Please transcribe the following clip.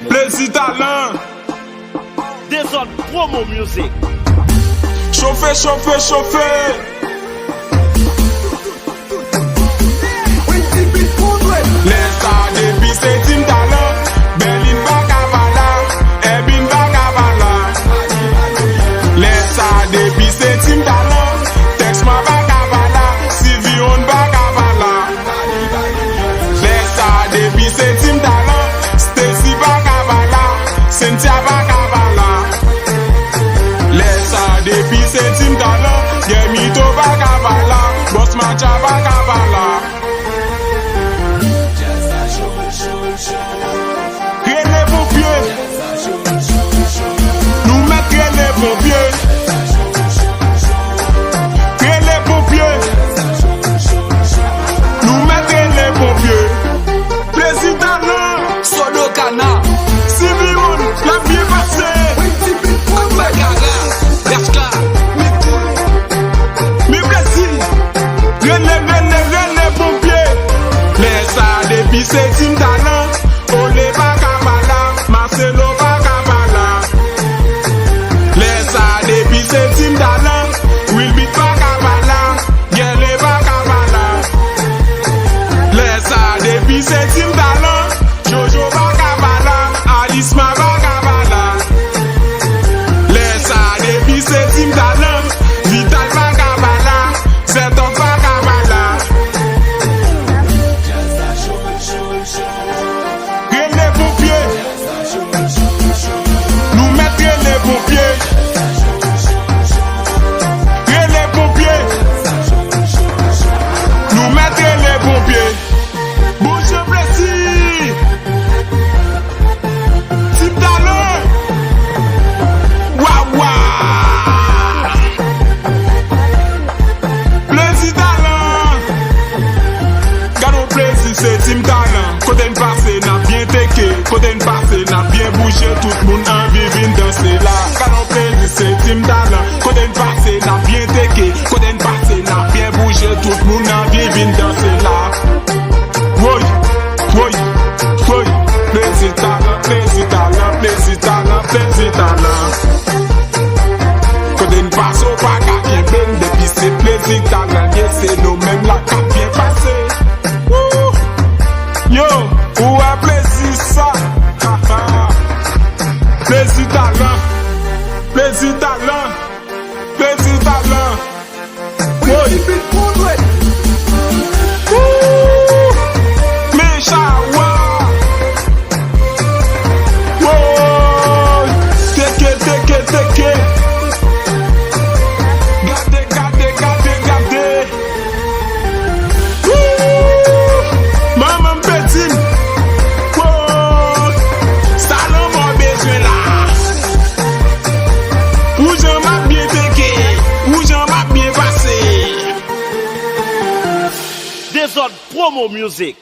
Plaisir talent. Desordre promo music. Chauffer, chauffer, chauffer. Laisse depuis c'est Tim Talent. Berlin Bakavala, Ebin Bakavala. Laisse depuis c'est Tim Talent. Texma Bakavala, Sivion Bakavala. Laisse depuis c'est Tim Talent. Stacy Bakavala, Cynthia Bakavala. Laisse depuis c'est Tim Talent. Yemito Bakavala, Boss Macha Bakavala. Nous mettre les pompiers. Les pompiers. Nous mettre les pompiers. Président Sodokana. Simeon, la vie passée. Mais Brésil. Les pompiers. Les depuis c'est Tim Talent. Olé Bakavala, Marcelo Bakavala. Les depuis c'est Tim Talent. Will Beat Bakavala, Gele Bakavala. Les depuis c'est Tim Talent. Jojo Bakavala, Alisma Bakavala. Les depuis c'est Tim Talent. Vital Bakavala, Zeton Bakavala. Les pompiers. Nous mettre les pompiers. Les pompiers. Nous mettre les pompiers. Bonjour Brésil. Tim Talent. Waouh. Plaisir talent. Gardons plaisir c'est Tim Talent. Côté une passé n'a bien téqué. Côté une passé n'a bien bougé. Tout le monde envie vient danser là. Gardons plaisir c'est Tim Talent. Côté une passé n'a bien téqué. Côté une passé n'a bien bougé. Tout le monde envie vient danser là. Oui, oui, oui. Plaisir talent, plaisir talent, plaisir talent, plaisir talent. Côté une passe au bac à bien ben depuis c'est plaisir talent. Yeah, c'est nous mêmes là qui bien passé. Yo, où est plaisir ça? Plaisir talent, plaisir talent, plaisir talent. Oui. Méchawa. Teke, teke, teke. Gardez, gardez, gardez, gardez. Maman petit. Salon mon besoin là. Où j'en m'a bien teke. Où j'en m'a bien passé. Desordre promo music.